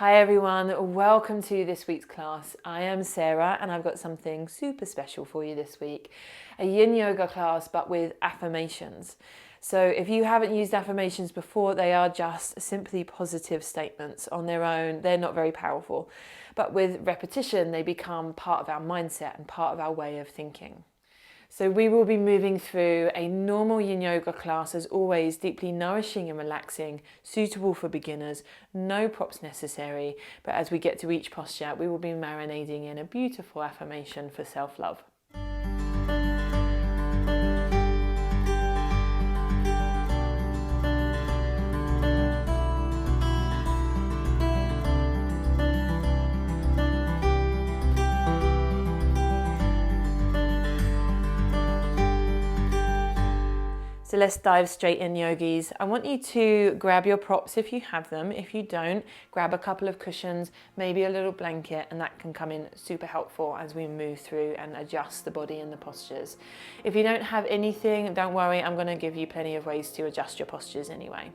Hi everyone, welcome to this week's class. I am Sarah and I've got something super special for you this week. A Yin Yoga class but with affirmations. So if you haven't used affirmations before, they are just simply positive statements on their own. They're not very powerful. But with repetition, they become part of our mindset and part of our way of thinking. So we will be moving through a normal Yin Yoga class, as always, deeply nourishing and relaxing, suitable for beginners, no props necessary. But as we get to each posture, we will be marinading in a beautiful affirmation for self-love. So let's dive straight in, yogis. I want you to grab your props if you have them. If you don't, grab a couple of cushions, maybe a little blanket, and that can come in super helpful as we move through and adjust the body and the postures. If you don't have anything, don't worry, I'm going to give you plenty of ways to adjust your postures anyway.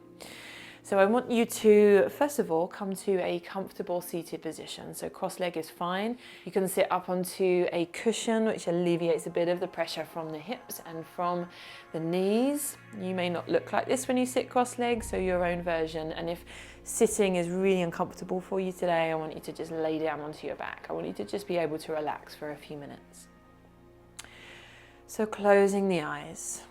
So I want you to, first of all, come to a comfortable seated position. So cross-leg is fine. You can sit up onto a cushion, which alleviates a bit of the pressure from the hips and from the knees. You may not look like this when you sit cross-legged, so your own version. And if sitting is really uncomfortable for you today, I want you to just lay down onto your back. I want you to just be able to relax for a few minutes. So closing the eyes.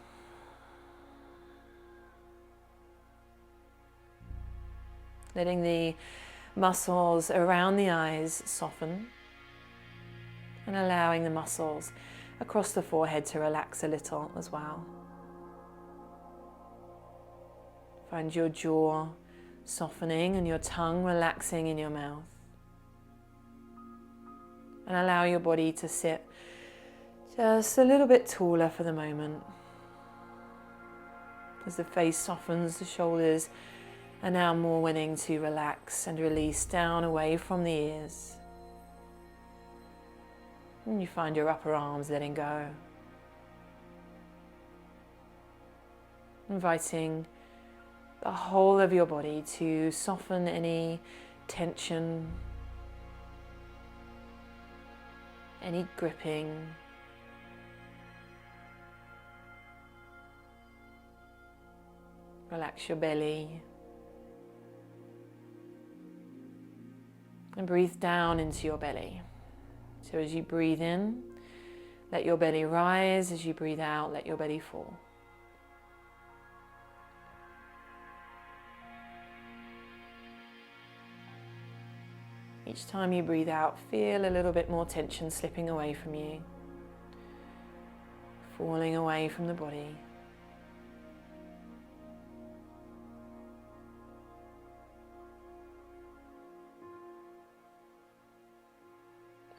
Letting the muscles around the eyes soften and allowing the muscles across the forehead to relax a little as well. Find your jaw softening and your tongue relaxing in your mouth. And allow your body to sit just a little bit taller for the moment. As the face softens, the shoulders are now more willing to relax and release down away from the ears. And you find your upper arms letting go. Inviting the whole of your body to soften any tension, any gripping. Relax your belly. And breathe down into your belly. So as you breathe in, let your belly rise. As you breathe out, let your belly fall. Each time you breathe out, feel a little bit more tension slipping away from you, falling away from the body.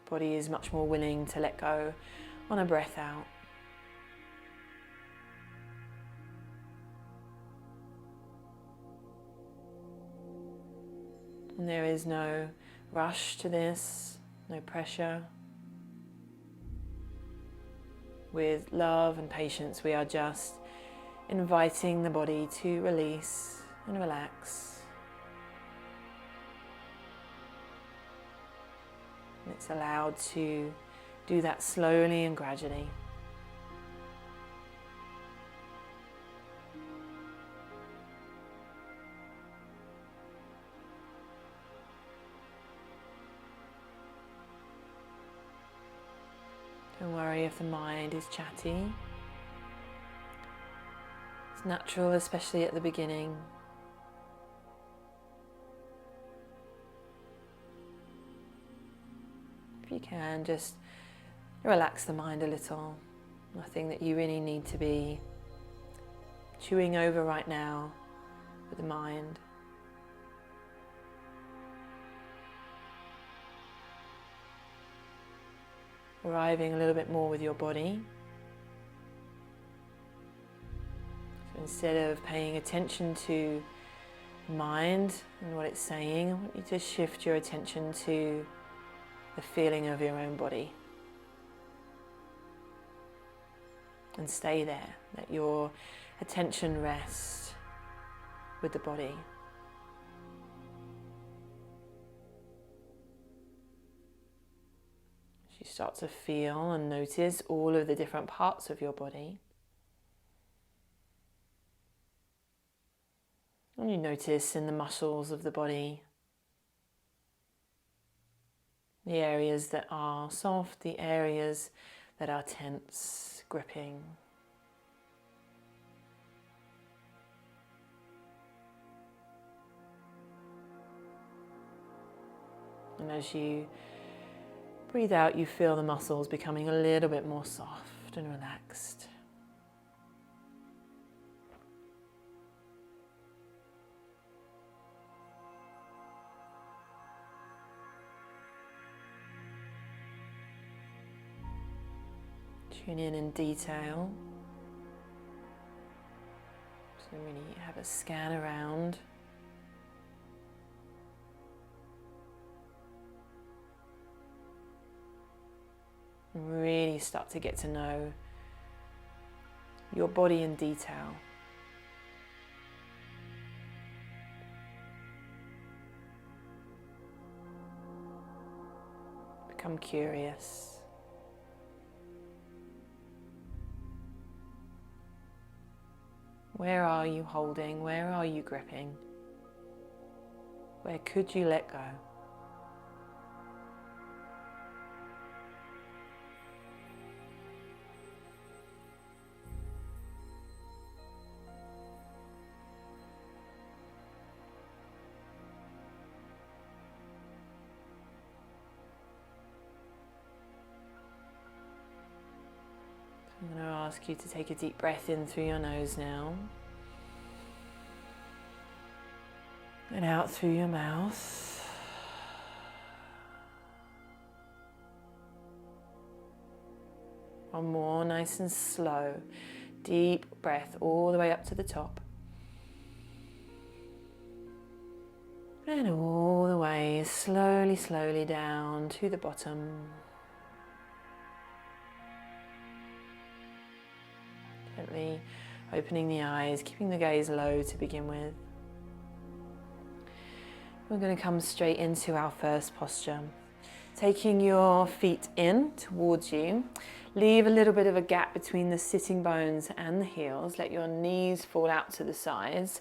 Body is much more willing to let go on a breath out. And there is no rush to this, no pressure. With love and patience, we are just inviting the body to release and relax. It's allowed to do that slowly and gradually. Don't worry if the mind is chatty. It's natural, especially at the beginning. If you can, just relax the mind a little. Nothing that you really need to be chewing over right now with the mind. Arriving a little bit more with your body. So instead of paying attention to the mind and what it's saying, I want you to shift your attention to the feeling of your own body. And stay there. Let your attention rest with the body. As you start to feel and notice all of the different parts of your body. And you notice in the muscles of the body, the areas that are soft, the areas that are tense, gripping. And as you breathe out, you feel the muscles becoming a little bit more soft and relaxed. Tune in detail. So really have a scan around. And really start to get to know your body in detail. Become curious. Where are you holding? Where are you gripping? Where could you let go? I'm going to ask you to take a deep breath in through your nose now. And out through your mouth. One more, nice and slow. Deep breath all the way up to the top. And all the way, slowly, slowly down to the bottom. Gently opening the eyes, keeping the gaze low to begin with. We're going to come straight into our first posture. Taking your feet in towards you, leave a little bit of a gap between the sitting bones and the heels. Let your knees fall out to the sides.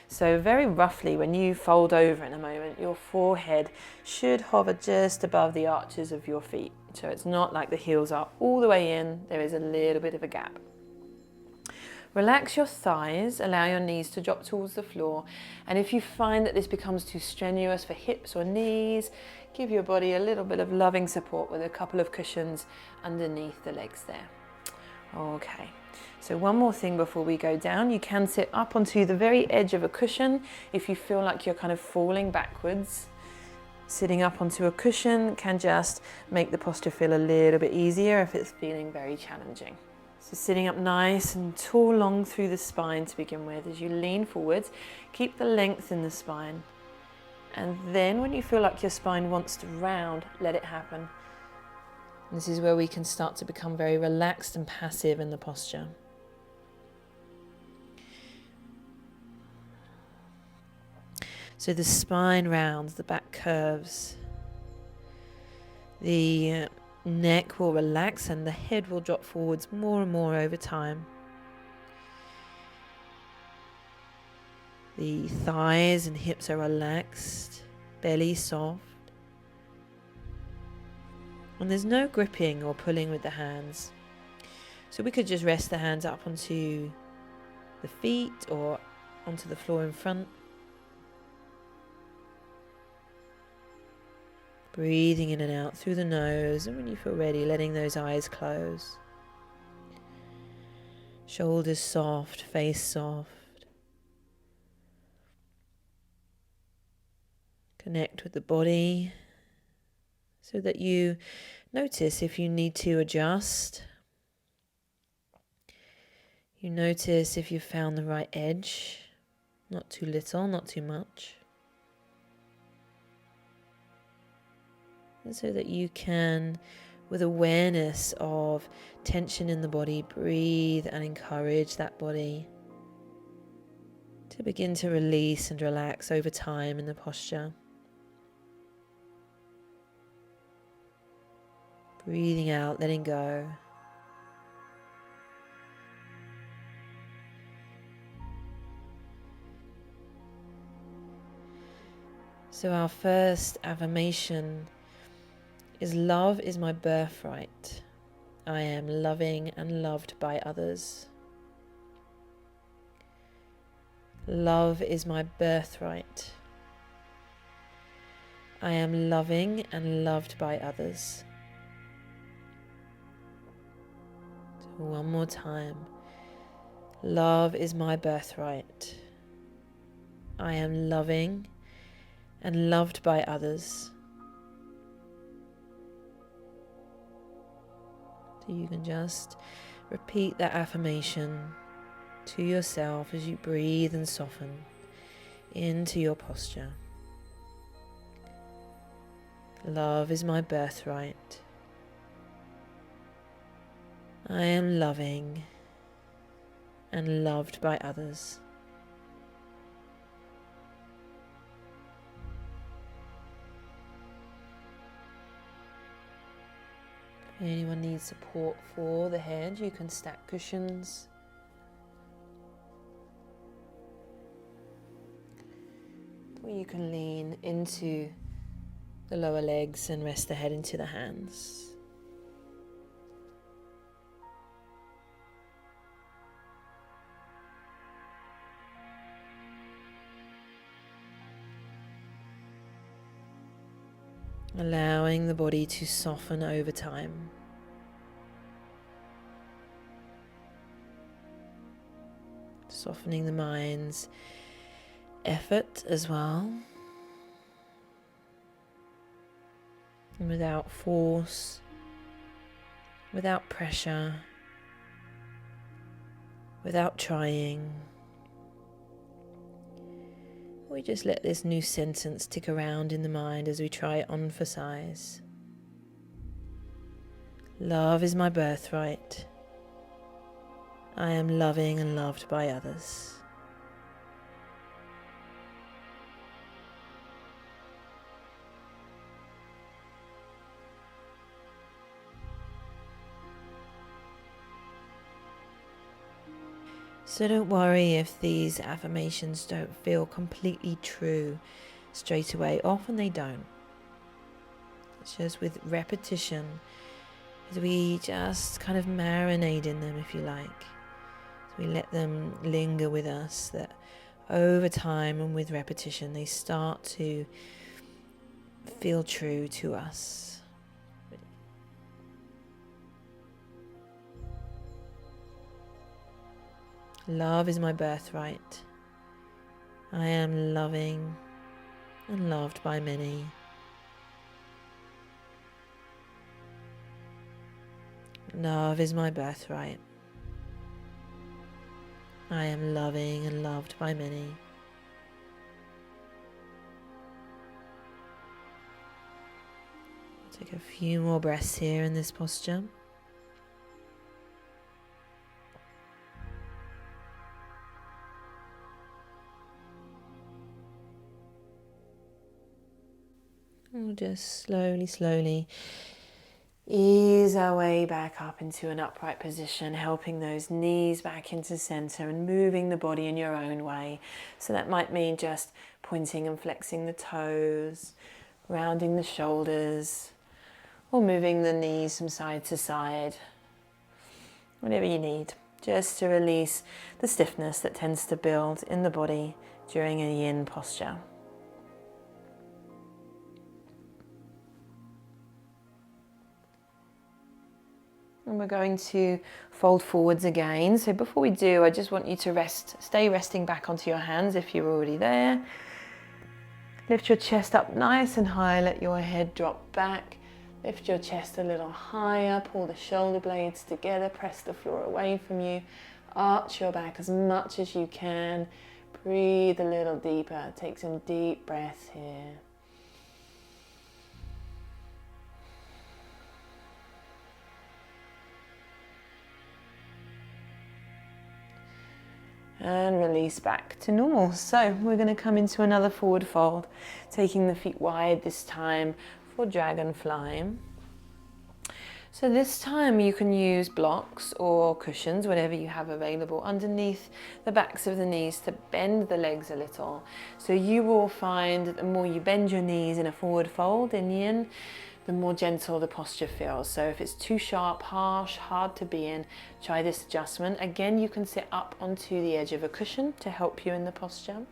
So very roughly, when you fold over in a moment, your forehead should hover just above the arches of your feet. So it's not like the heels are all the way in, there is a little bit of a gap. Relax your thighs, allow your knees to drop towards the floor. And if you find that this becomes too strenuous for hips or knees, give your body a little bit of loving support with a couple of cushions underneath the legs there. Okay, so one more thing before we go down. You can sit up onto the very edge of a cushion if you feel like you're kind of falling backwards. Sitting up onto a cushion can just make the posture feel a little bit easier if it's feeling very challenging. So sitting up nice and tall, long through the spine to begin with. As you lean forwards, keep the length in the spine. And then when you feel like your spine wants to round, let it happen. And this is where we can start to become very relaxed and passive in the posture. So the spine rounds, the back curves. The neck will relax and the head will drop forwards more and more over time. The thighs and hips are relaxed, belly soft. And there's no gripping or pulling with the hands. So we could just rest the hands up onto the feet or onto the floor in front. Breathing in and out through the nose, and when you feel ready, letting those eyes close. Shoulders soft, face soft. Connect with the body so that you notice if you need to adjust. You notice if you've found the right edge, not too little, not too much. And so that you can, with awareness of tension in the body, breathe and encourage that body to begin to release and relax over time in the posture. Breathing out, letting go. So our first affirmation is love is my birthright. I am loving and loved by others. Love is my birthright. I am loving and loved by others. So one more time. Love is my birthright. I am loving and loved by others. So you can just repeat that affirmation to yourself as you breathe and soften into your posture. Love is my birthright. I am loving and loved by others. If anyone needs support for the head, you can stack cushions. Or you can lean into the lower legs and rest the head into the hands. Allowing the body to soften over time. Softening the mind's effort as well. And without force, without pressure, without trying. We just let this new sentence tick around in the mind as we try it on for size. Love is my birthright. I am loving and loved by others. So don't worry if these affirmations don't feel completely true straight away. Often they don't. It's just with repetition, as we just kind of marinate in them, if you like. So we let them linger with us, that over time and with repetition, they start to feel true to us. Love is my birthright. I am loving and loved by many. Love is my birthright. I am loving and loved by many. Take a few more breaths here in this posture. We'll just slowly ease our way back up into an upright position, helping those knees back into center and moving the body in your own way. So that might mean just pointing and flexing the toes, rounding the shoulders, or moving the knees from side to side. Whatever you need, just to release the stiffness that tends to build in the body during a yin posture. And we're going to fold forwards again. So before we do, I just want you to stay resting back onto your hands if you're already there. Lift your chest up nice and high, let your head drop back. Lift your chest a little higher, pull the shoulder blades together, press the floor away from you. Arch your back as much as you can. Breathe a little deeper, take some deep breaths here. And release back to normal. So we're going to come into another forward fold, taking the feet wide this time for Dragonfly. So this time you can use blocks or cushions, whatever you have available, underneath the backs of the knees to bend the legs a little. So you will find that the more you bend your knees in a forward fold in Yin, the more gentle the posture feels. So if it's too sharp, harsh, hard to be in, try this adjustment. Again, you can sit up onto the edge of a cushion to help you in the posture.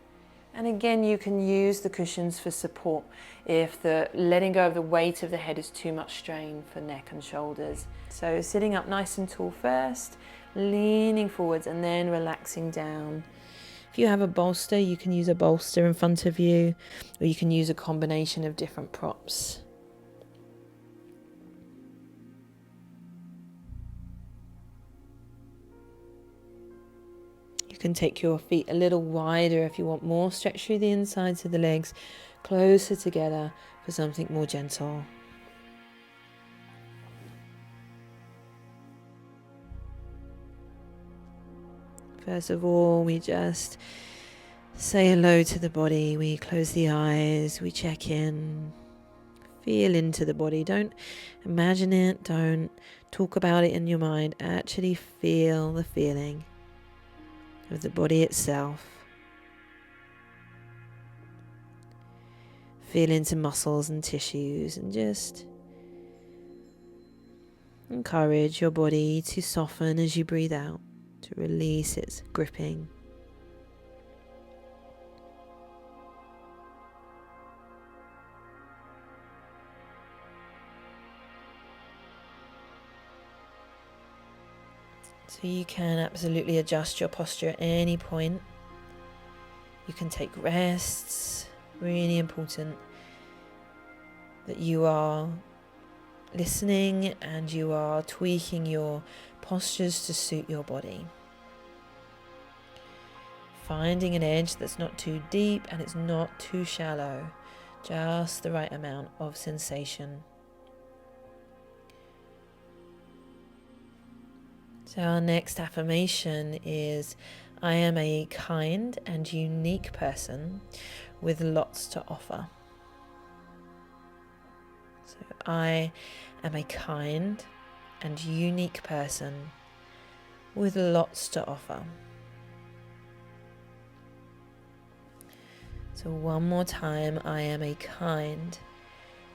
And again, you can use the cushions for support if the letting go of the weight of the head is too much strain for neck and shoulders. So sitting up nice and tall first, leaning forwards and then relaxing down. If you have a bolster, you can use a bolster in front of you, or you can use a combination of different props. You can take your feet a little wider if you want more stretch through the insides of the legs, closer together for something more gentle. First of all, we just say hello to the body. We close the eyes, we check in, feel into the body. Don't imagine it, don't talk about it in your mind. Actually feel the feeling of the body itself. Feel into muscles and tissues and just encourage your body to soften as you breathe out, to release its gripping. So you can absolutely adjust your posture at any point. You can take rests. Really important that you are listening and you are tweaking your postures to suit your body. Finding an edge that's not too deep and it's not too shallow. Just the right amount of sensation. So our next affirmation is, I am a kind and unique person with lots to offer. So I am a kind and unique person with lots to offer. So one more time, I am a kind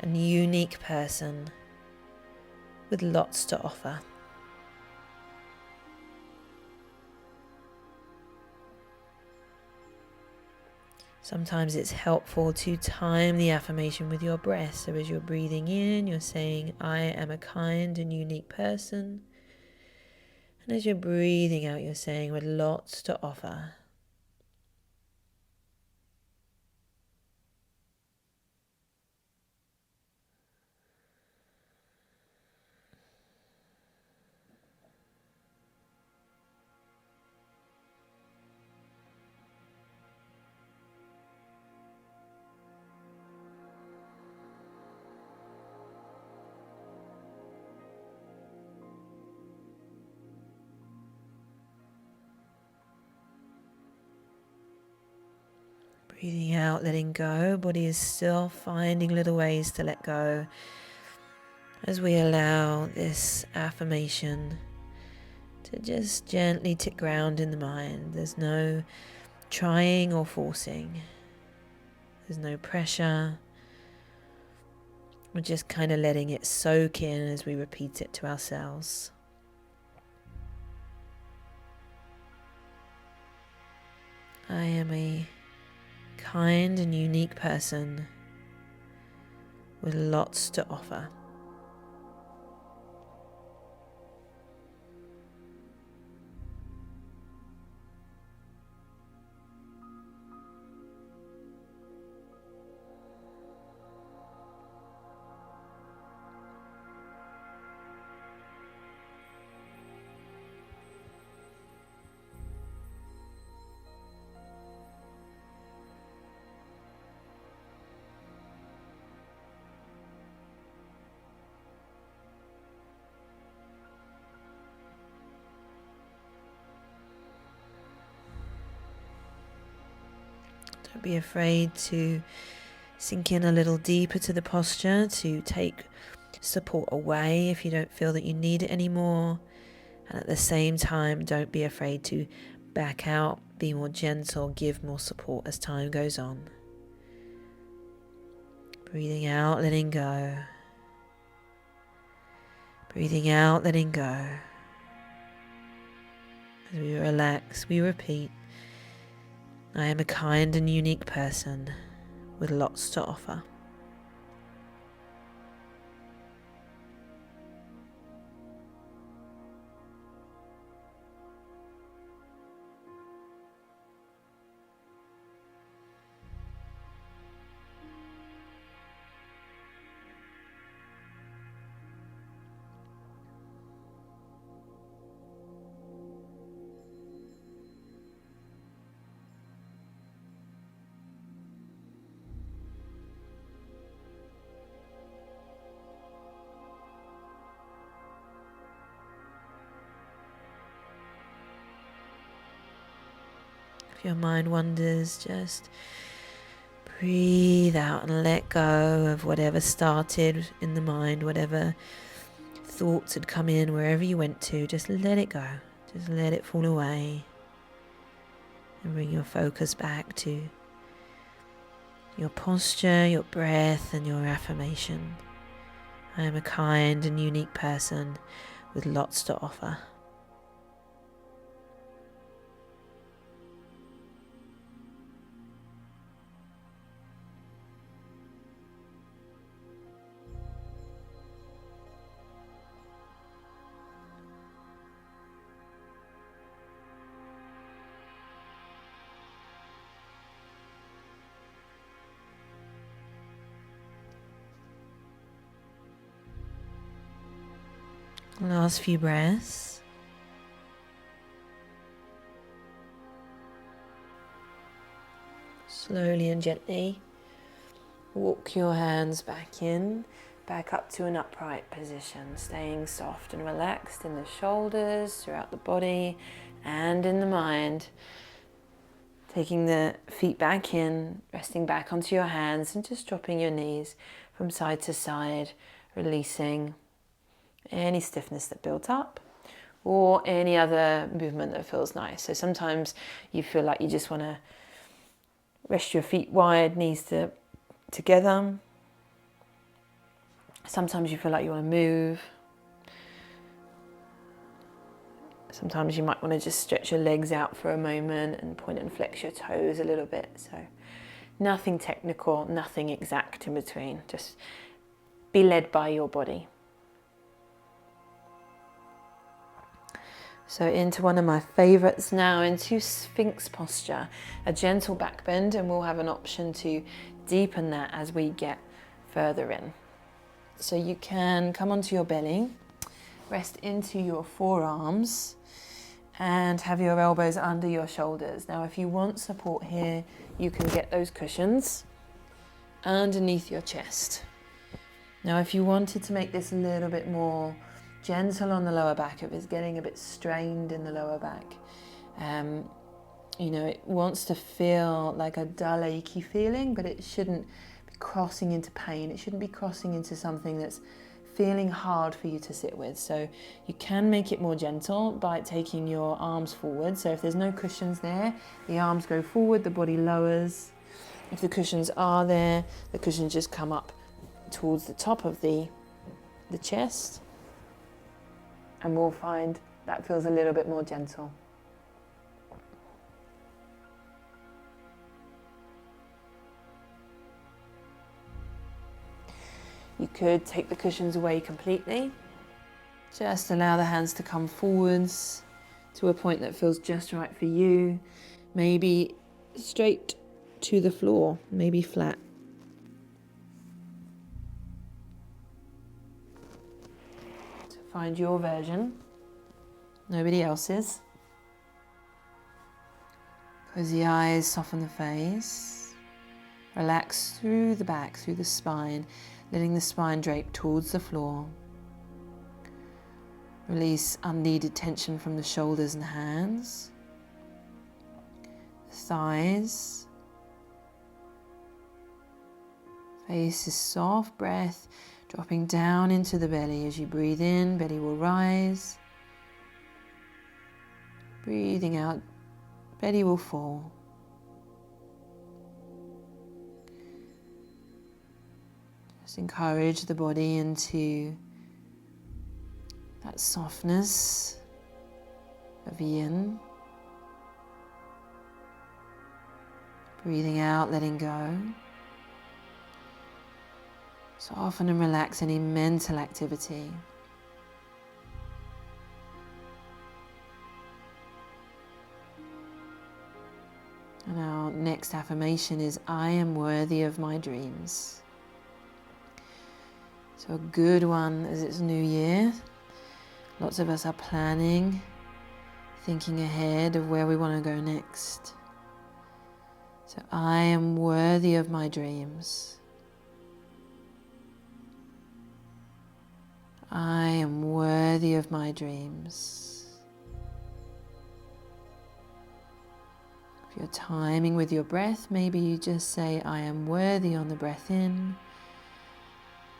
and unique person with lots to offer. Sometimes it's helpful to time the affirmation with your breath. So as you're breathing in, you're saying, I am a kind and unique person. And as you're breathing out, you're saying, with lots to offer. Breathing out, letting go. Body is still finding little ways to let go as we allow this affirmation to just gently take ground in the mind. There's no trying or forcing. There's no pressure. We're just kind of letting it soak in as we repeat it to ourselves. I am a kind and unique person with lots to offer. Don't be afraid to sink in a little deeper to the posture, to take support away if you don't feel that you need it anymore. And at the same time, don't be afraid to back out, be more gentle, give more support as time goes on. Breathing out, letting go. Breathing out, letting go. As we relax, we repeat, I am a kind and unique person with lots to offer. If your mind wanders, just breathe out and let go of whatever started in the mind, whatever thoughts had come in, wherever you went to, just let it go. Just let it fall away. And bring your focus back to your posture, your breath, and your affirmation. I am a kind and unique person with lots to offer. Last few breaths. Slowly and gently walk your hands back in, back up to an upright position, staying soft and relaxed in the shoulders, throughout the body and in the mind. Taking the feet back in, resting back onto your hands and just dropping your knees from side to side, releasing any stiffness that built up or any other movement that feels nice. So sometimes you feel like you just want to rest your feet wide, knees together. Sometimes you feel like you want to move. Sometimes you might want to just stretch your legs out for a moment and point and flex your toes a little bit. So nothing technical, nothing exact in between. Just be led by your body. So into one of my favorites now, into Sphinx posture, a gentle back bend, and we'll have an option to deepen that as we get further in. So you can come onto your belly, rest into your forearms, and have your elbows under your shoulders. Now, if you want support here, you can get those cushions underneath your chest. Now, if you wanted to make this a little bit more gentle on the lower back, if it's getting a bit strained in the lower back, it wants to feel like a dull, achy feeling, but it shouldn't be crossing into pain. It shouldn't be crossing into something that's feeling hard for you to sit with. So you can make it more gentle by taking your arms forward. So if there's no cushions there, the arms go forward, the body lowers. If the cushions are there, the cushions just come up towards the top of the chest. And we'll find that feels a little bit more gentle. You could take the cushions away completely. Just allow the hands to come forwards to a point that feels just right for you. Maybe straight to the floor, maybe flat. So find your version, nobody else's. Close the eyes, soften the face. Relax through the back, through the spine, letting the spine drape towards the floor. Release unneeded tension from the shoulders and hands, the thighs. Face is soft, breath Dropping down into the belly. As you breathe in, belly will rise. Breathing out, belly will fall. Just encourage the body into that softness of yin. Breathing out, letting go. Soften and relax any mental activity. And our next affirmation is, I am worthy of my dreams. So a good one as it's New Year. Lots of us are planning, thinking ahead of where we want to go next. So I am worthy of my dreams. I am worthy of my dreams. If you're timing with your breath, maybe you just say, I am worthy on the breath in,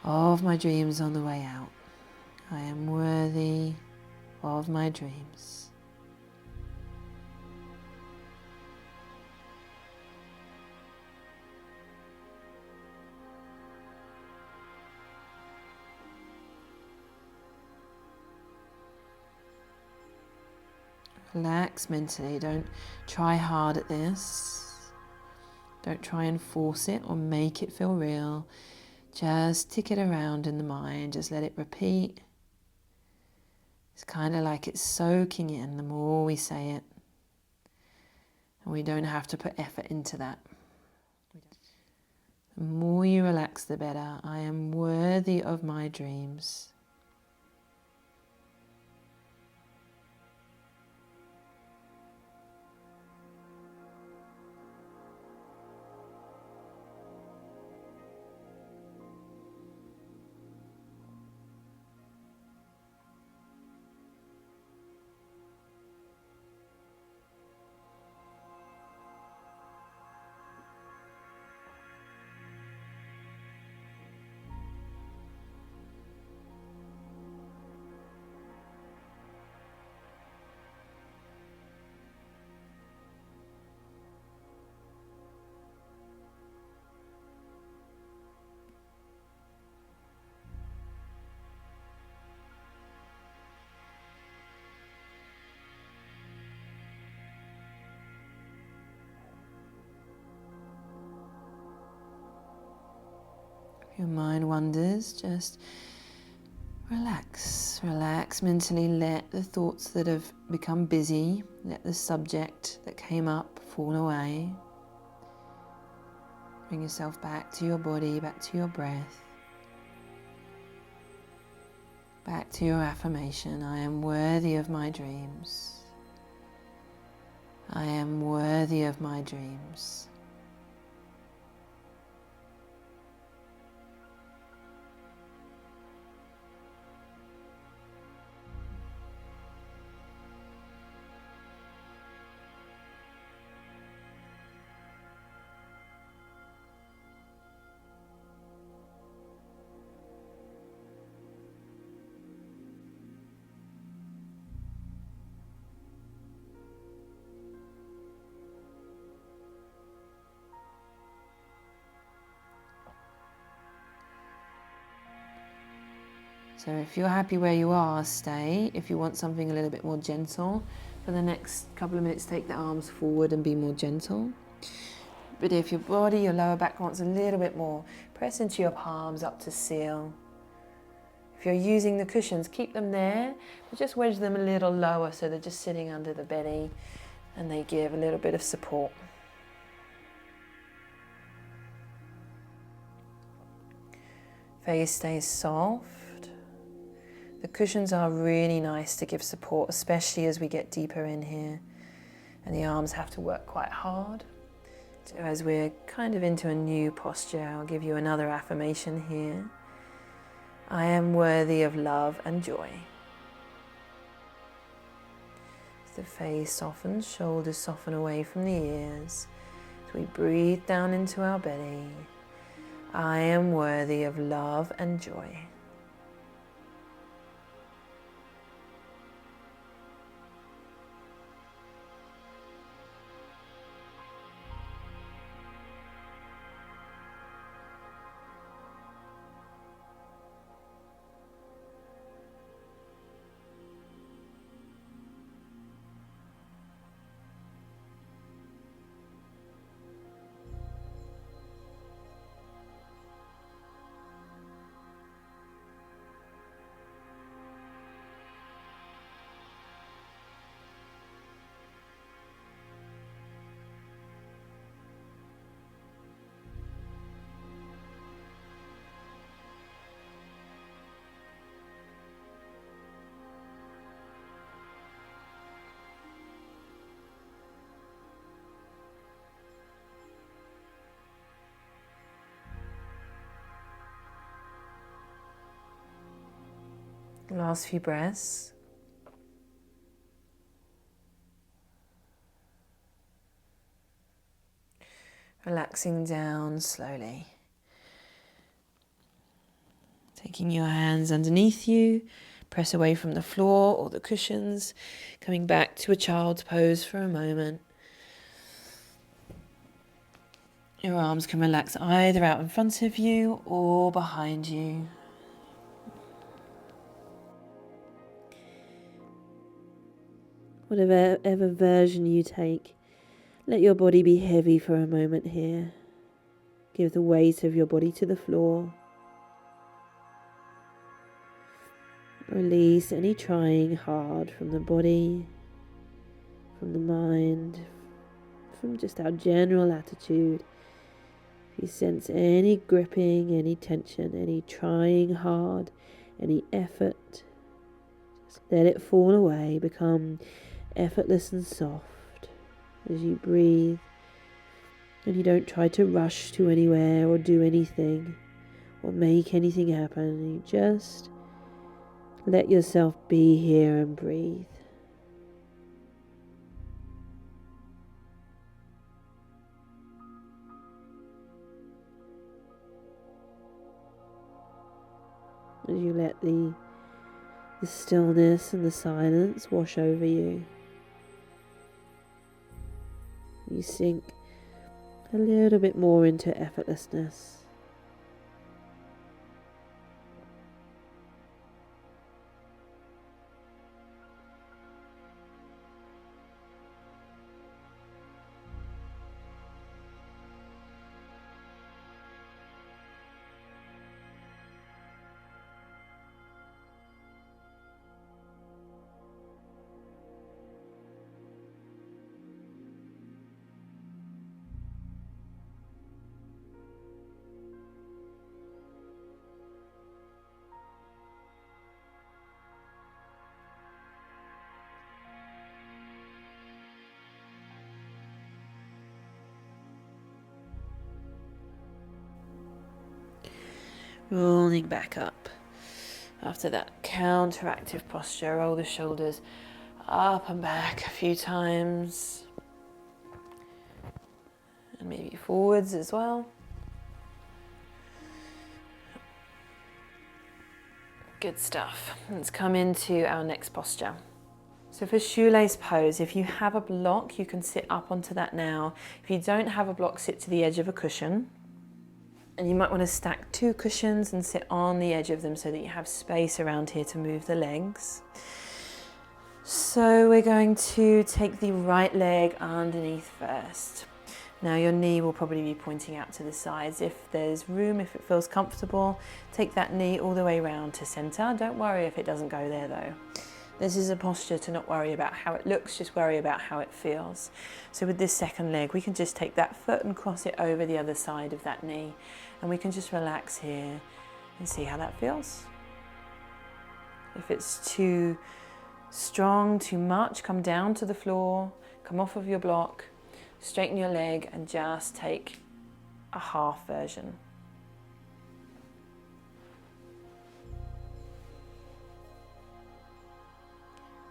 of my dreams on the way out. I am worthy of my dreams. Relax mentally, don't try hard at this. Don't try and force it or make it feel real. Just tick it around in the mind, just let it repeat. It's kind of like it's soaking in the more we say it. And we don't have to put effort into that. The more you relax, the better. I am worthy of my dreams. Your mind wanders, just relax, relax mentally. Let the thoughts that have become busy, let the subject that came up fall away. Bring yourself back to your body, back to your breath, back to your affirmation. I am worthy of my dreams. I am worthy of my dreams. So if you're happy where you are, stay. If you want something a little bit more gentle, for the next couple of minutes, take the arms forward and be more gentle. But if your body, your lower back wants a little bit more, press into your palms up to seal. If you're using the cushions, keep them there, but just wedge them a little lower so they're just sitting under the belly and they give a little bit of support. Face stays soft. The cushions are really nice to give support, especially as we get deeper in here and the arms have to work quite hard. So as we're kind of into a new posture, I'll give you another affirmation here. I am worthy of love and joy. As the face softens, shoulders soften away from the ears. As we breathe down into our belly. I am worthy of love and joy. Last few breaths. Relaxing down slowly. Taking your hands underneath you, press away from the floor or the cushions, coming back to a child's pose for a moment. Your arms can relax either out in front of you or behind you. Whatever version you take, let your body be heavy for a moment here. Give the weight of your body to the floor. Release any trying hard from the body, from the mind, from just our general attitude. If you sense any gripping, any tension, any trying hard, any effort, just let it fall away, become effortless and soft as you breathe. And you don't try to rush to anywhere or do anything or make anything happen. You just let yourself be here and breathe. As you let the stillness and the silence wash over you, you sink a little bit more into effortlessness. Rolling back up. After that counteractive posture, roll the shoulders up and back a few times. And maybe forwards as well. Good stuff. Let's come into our next posture. So for shoelace pose, if you have a block, you can sit up onto that now. If you don't have a block, sit to the edge of a cushion. And you might want to stack 2 cushions and sit on the edge of them so that you have space around here to move the legs. So we're going to take the right leg underneath first. Now your knee will probably be pointing out to the sides. If there's room, if it feels comfortable, take that knee all the way round to center. Don't worry if it doesn't go there though. This is a posture to not worry about how it looks, just worry about how it feels. So with this second leg, we can just take that foot and cross it over the other side of that knee. And we can just relax here and see how that feels. If it's too strong, too much, come down to the floor, come off of your block, straighten your leg and just take a half version.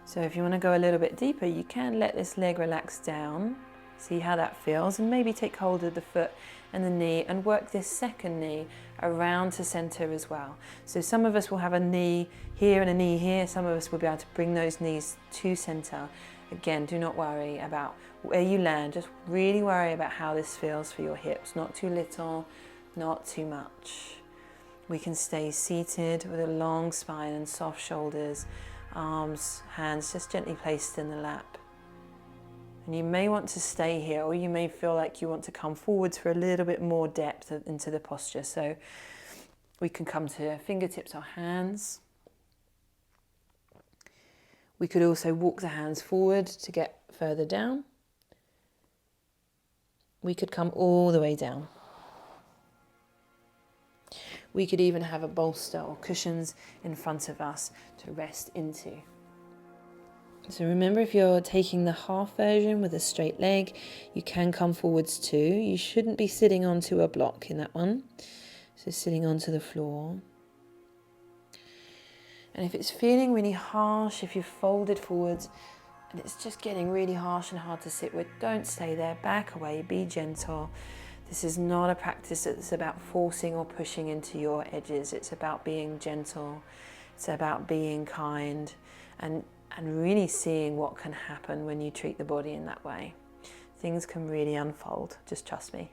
So if you want to go a little bit deeper, you can let this leg relax down See how that feels, and maybe take hold of the foot and the knee and work this second knee around to center as well. So some of us will have a knee here and a knee here. Some of us will be able to bring those knees to center. Again, do not worry about where you land. Just really worry about how this feels for your hips. Not too little, not too much. We can stay seated with a long spine and soft shoulders, arms, hands just gently placed in the lap. And you may want to stay here, or you may feel like you want to come forwards for a little bit more depth into the posture. So we can come to fingertips or hands. We could also walk the hands forward to get further down. We could come all the way down. We could even have a bolster or cushions in front of us to rest into. So remember, if you're taking the half version with a straight leg, you can come forwards too. You shouldn't be sitting onto a block in that one. So sitting onto the floor. And if it's feeling really harsh, if you've folded forwards and it's just getting really harsh and hard to sit with, don't stay there, back away, be gentle. This is not a practice that's about forcing or pushing into your edges. It's about being gentle. It's about being kind and really seeing what can happen when you treat the body in that way. Things can really unfold, just trust me.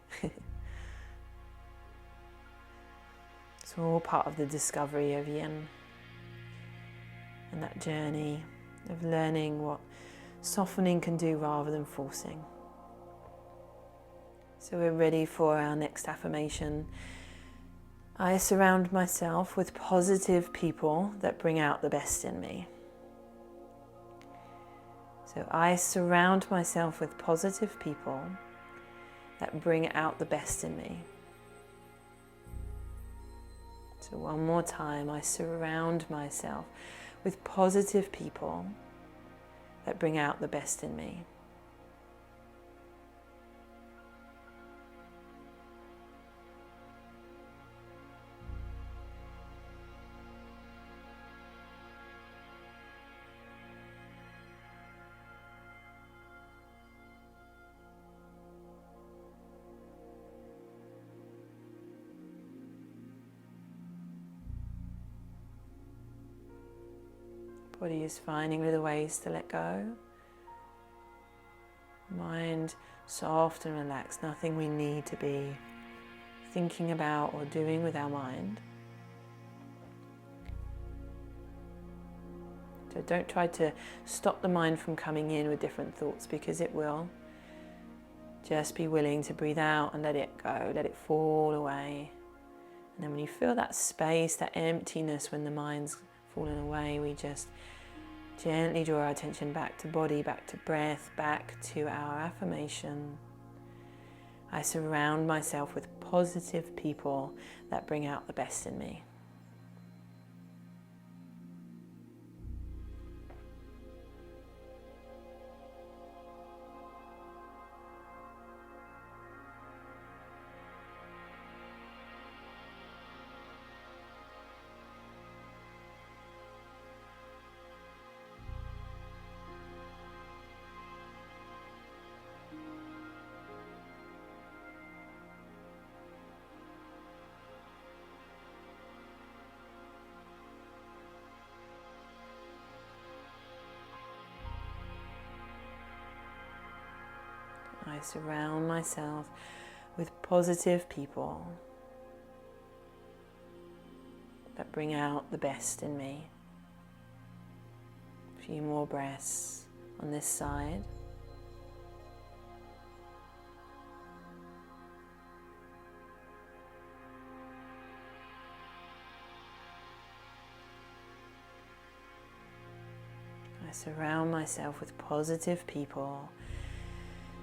It's all part of the discovery of Yin and that journey of learning what softening can do rather than forcing. So we're ready for our next affirmation. I surround myself with positive people that bring out the best in me. So I surround myself with positive people that bring out the best in me. So one more time, I surround myself with positive people that bring out the best in me. Body is finding little ways to let go. Mind soft and relaxed, nothing we need to be thinking about or doing with our mind. So don't try to stop the mind from coming in with different thoughts, because it will. Just be willing to breathe out and let it go, let it fall away. And then when you feel that space, that emptiness, when the mind's fallen away, we just gently draw our attention back to body, back to breath, back to our affirmation. I surround myself with positive people that bring out the best in me. I surround myself with positive people that bring out the best in me. A few more breaths on this side. I surround myself with positive people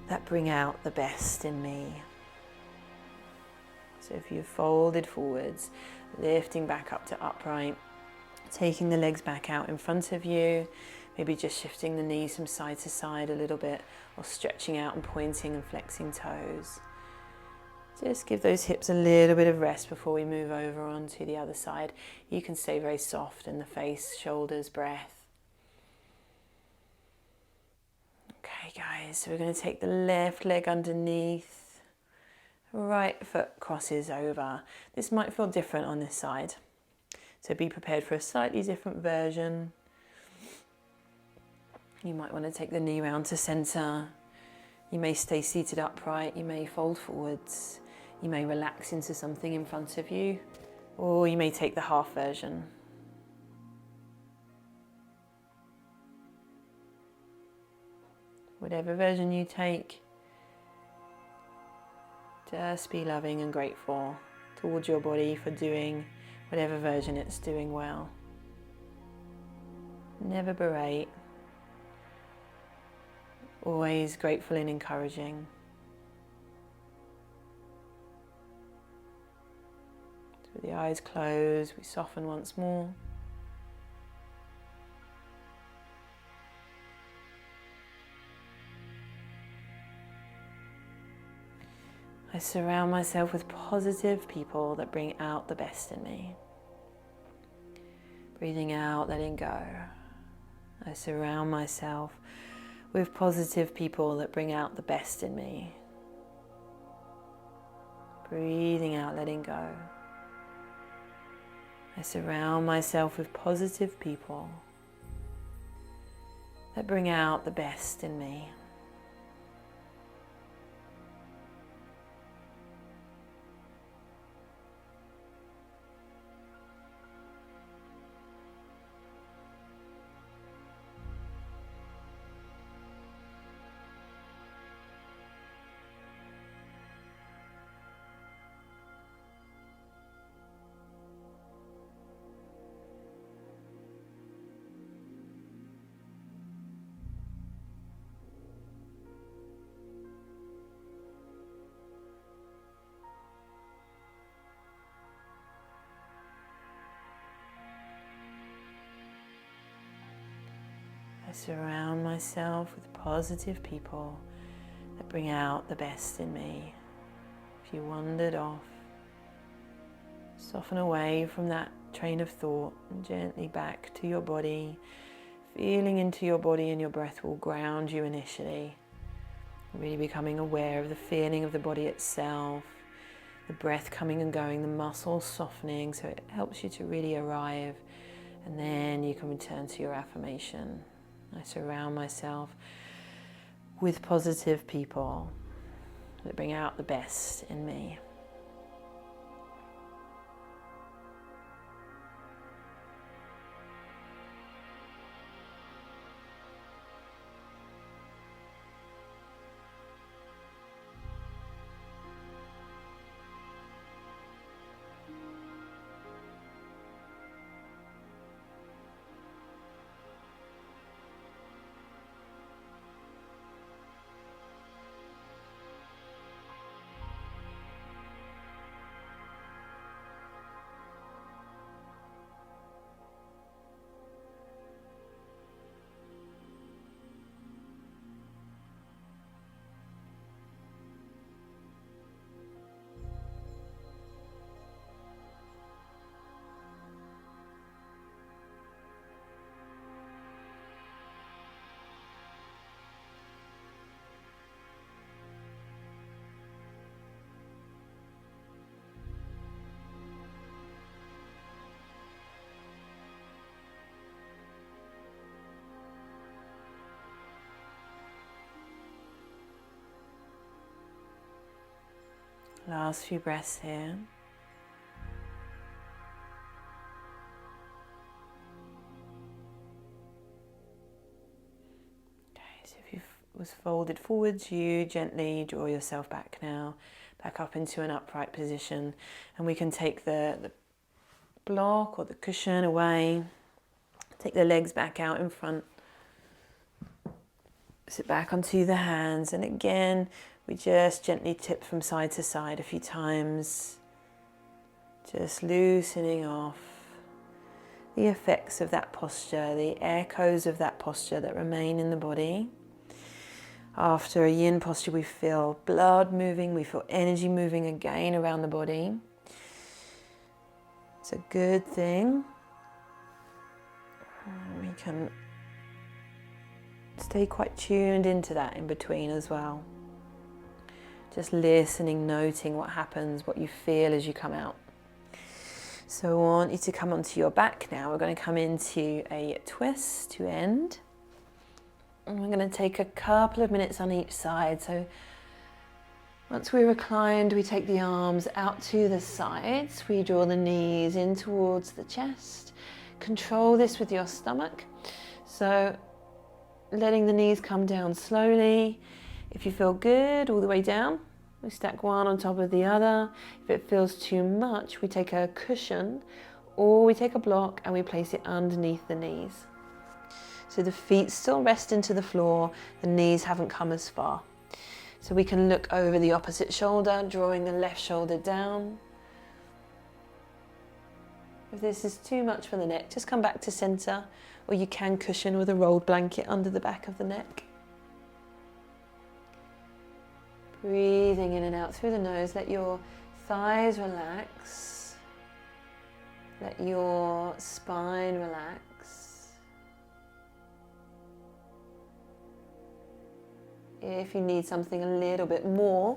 that bring out the best in me. So if you've folded forwards, lifting back up to upright, taking the legs back out in front of you, maybe just shifting the knees from side to side a little bit, or stretching out and pointing and flexing toes. Just give those hips a little bit of rest before we move over onto the other side. You can stay very soft in the face, shoulders, breath. Okay guys, so we're going to take the left leg underneath, right foot crosses over. This might feel different on this side, so be prepared for a slightly different version. You might want to take the knee round to center. You may stay seated upright, you may fold forwards, you may relax into something in front of you, or you may take the half version. Whatever version you take, just be loving and grateful towards your body for doing whatever version it's doing well. Never berate. Always grateful and encouraging. So with the eyes closed, we soften once more. I surround myself with positive people that bring out the best in me. Breathing out, letting go. I surround myself with positive people that bring out the best in me. Breathing out, letting go. I surround myself with positive people that bring out the best in me. I surround myself with positive people that bring out the best in me. If you wandered off, soften away from that train of thought and gently back to your body. Feeling into your body, and your breath will ground you initially. Really becoming aware of the feeling of the body itself, the breath coming and going, the muscles softening, so it helps you to really arrive. And then you can return to your affirmation. I surround myself with positive people that bring out the best in me. Last few breaths here. Okay, so if you was folded forwards, you gently draw yourself back now, back up into an upright position, and we can take the block or the cushion away, take the legs back out in front, sit back onto the hands, and again we just gently tip from side to side a few times, just loosening off the effects of that posture, the echoes of that posture that remain in the body. After a yin posture, we feel blood moving, we feel energy moving again around the body. It's a good thing. We can Stay quite tuned into that in between as well. Just listening, noting what happens, what you feel as you come out. So I want you to come onto your back now. We're going to come into a twist to end. And we're going to take a couple of minutes on each side. So once we're reclined, we take the arms out to the sides. We draw the knees in towards the chest. Control this with your stomach. So letting the knees come down slowly. If you feel good, all the way down. We stack one on top of the other. If it feels too much, we take a cushion or we take a block and we place it underneath the knees. So the feet still rest into the floor, the knees haven't come as far. So we can look over the opposite shoulder, drawing the left shoulder down. If this is too much for the neck, just come back to center, or you can cushion with a rolled blanket under the back of the neck. Breathing in and out through the nose, let your thighs relax, let your spine relax. If you need something a little bit more,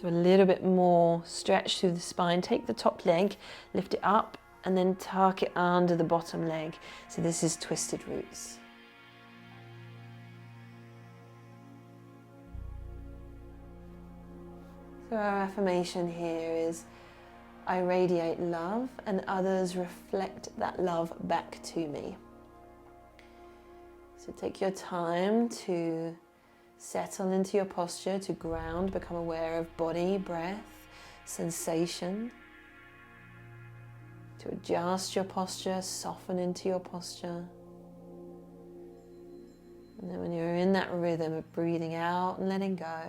so a little bit more stretch through the spine, take the top leg, lift it up, and then tuck it under the bottom leg. So this is twisted roots. So our affirmation here is, I radiate love and others reflect that love back to me. So take your time to settle into your posture, to ground, become aware of body, breath, sensation. To adjust your posture, soften into your posture. And then when you're in that rhythm of breathing out and letting go,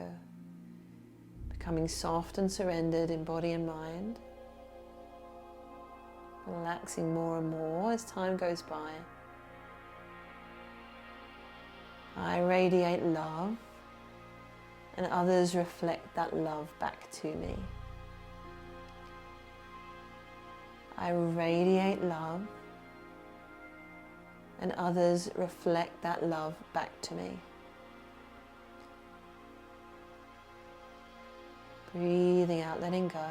becoming soft and surrendered in body and mind, relaxing more and more as time goes by. I radiate love and others reflect that love back to me. I radiate love and others reflect that love back to me. Breathing out, letting go.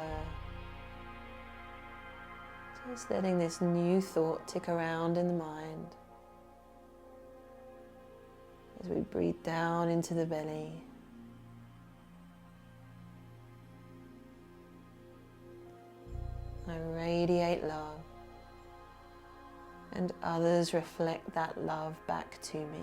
Just letting this new thought tick around in the mind. As we breathe down into the belly. I radiate love, and others reflect that love back to me.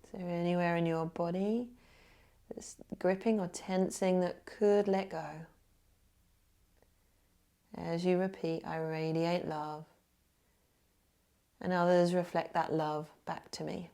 Is there anywhere in your body that's gripping or tensing that could let go? As you repeat, I radiate love, and others reflect that love back to me.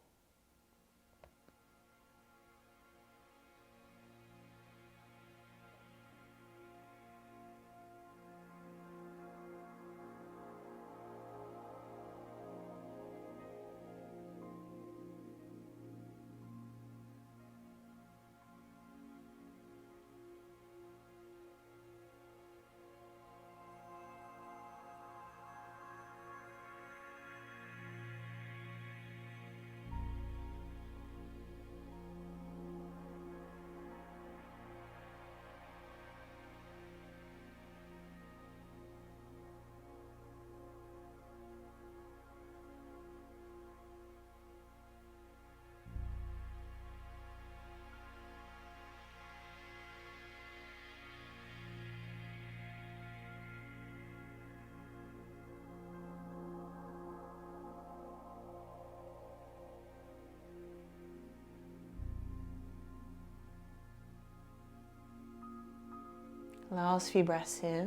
Last few breaths here.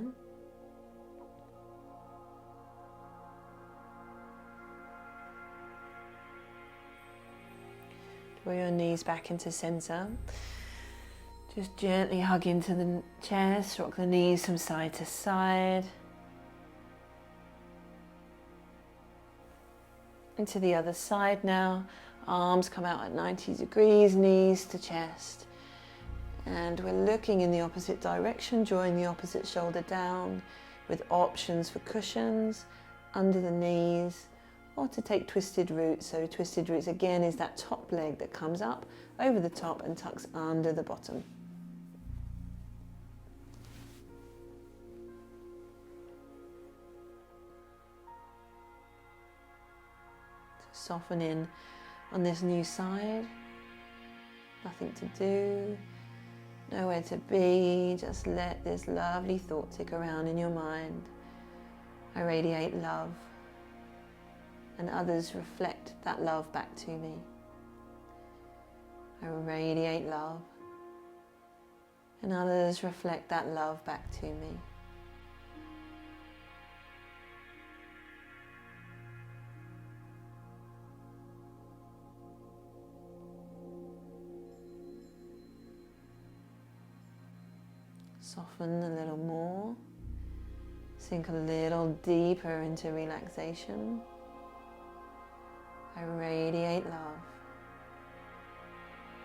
Draw your knees back into center. Just gently hug into the chest, rock the knees from side to side. Into the other side now. Arms come out at 90 degrees, knees to chest. And we're looking in the opposite direction, drawing the opposite shoulder down with options for cushions under the knees, or to take twisted roots. So twisted roots again is that top leg that comes up over the top and tucks under the bottom. Soften in on this new side. Nothing to do, nowhere to be. Just let this lovely thought tick around in your mind. I radiate love, and others reflect that love back to me. I radiate love, and others reflect that love back to me. Soften a little more, sink a little deeper into relaxation. I radiate love,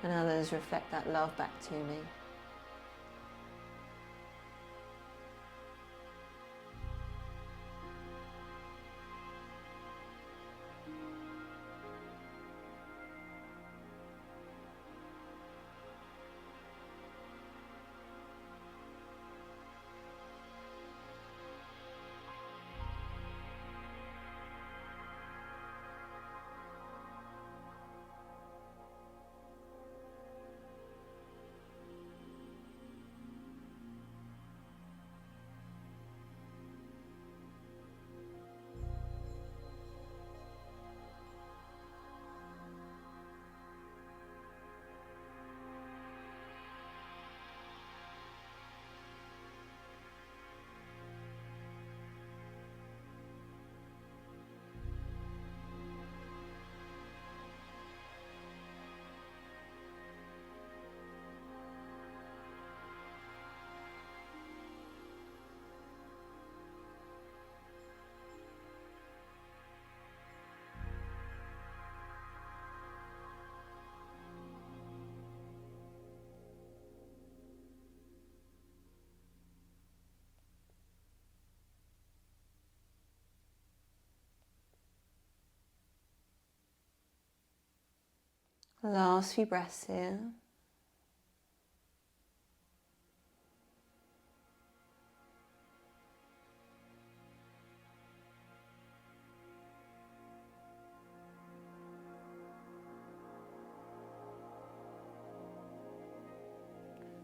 and others reflect that love back to me. Last few breaths here.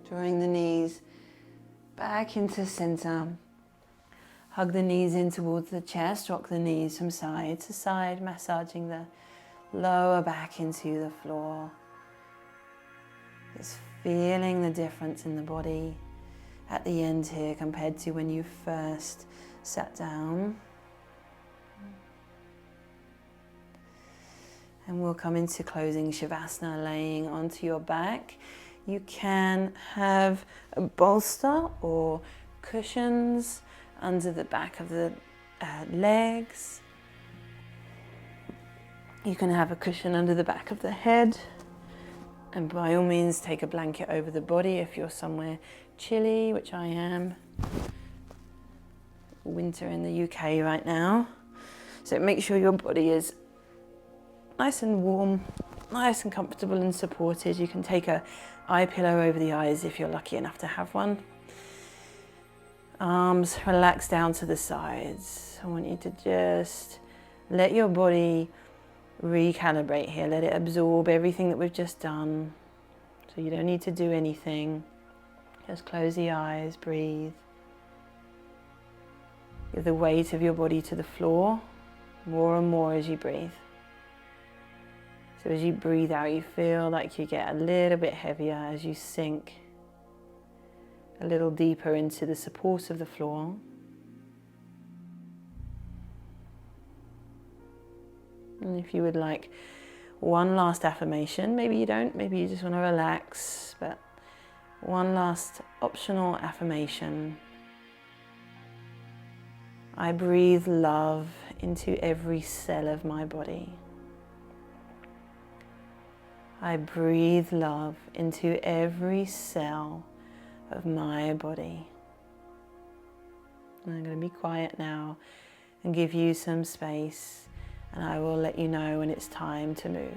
Drawing the knees back into center. Hug the knees in towards the chest, rock the knees from side to side, massaging the lower back into the floor. Just feeling the difference in the body at the end here compared to when you first sat down. And we'll come into closing shavasana, laying onto your back. You can have a bolster or cushions under the back of the legs. You can have a cushion under the back of the head. And by all means, take a blanket over the body if you're somewhere chilly, which I am. Winter in the UK right now. So make sure your body is nice and warm, nice and comfortable and supported. You can take a eye pillow over the eyes if you're lucky enough to have one. Arms relax down to the sides. I want you to just let your body recalibrate here. Let it absorb everything that we've just done. So you don't need to do anything. Just close the eyes, breathe. Give the weight of your body to the floor more and more as you breathe. So as you breathe out, you feel like you get a little bit heavier as you sink a little deeper into the support of the floor. And if you would like one last affirmation. Maybe you don't, maybe you just want to relax, but one last optional affirmation. I breathe love into every cell of my body. I breathe love into every cell of my body. I'm going to be quiet now and give you some space, and I will let you know when it's time to move.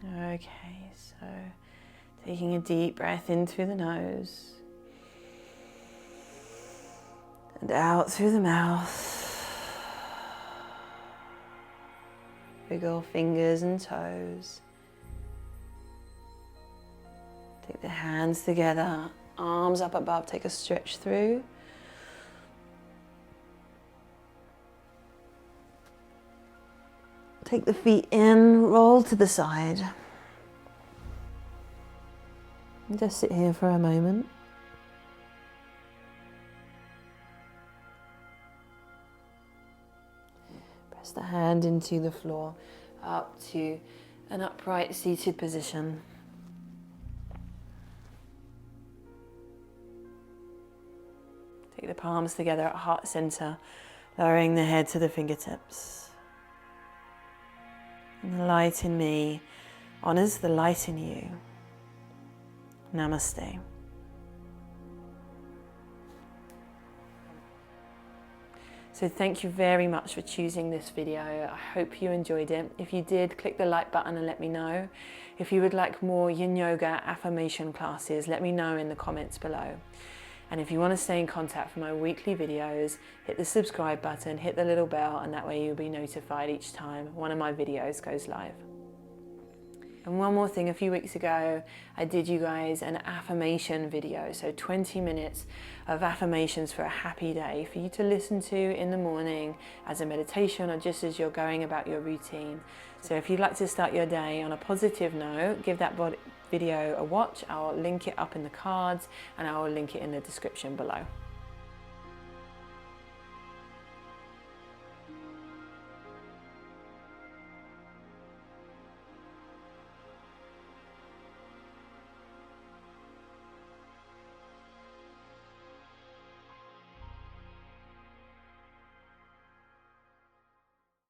Okay, so taking a deep breath in through the nose and out through the mouth. Wiggle fingers and toes. Take the hands together, arms up above, take a stretch through. Take the feet in, roll to the side. And just sit here for a moment. Press the hand into the floor, up to an upright seated position. Take the palms together at heart center, lowering the head to the fingertips. And the light in me honors the light in you. Namaste. So thank you very much for choosing this video. I hope you enjoyed it. If you did, click the like button and let me know. If you would like more Yin Yoga affirmation classes, let me know in the comments below. And if you want to stay in contact for my weekly videos, hit the subscribe button, hit the little bell, and that way you'll be notified each time one of my videos goes live. And one more thing, a few weeks ago, I did you guys an affirmation video. So 20 minutes of affirmations for a happy day for you to listen to in the morning as a meditation or just as you're going about your routine. So if you'd like to start your day on a positive note, give that video a watch. I'll link it up in the cards and I'll link it in the description below.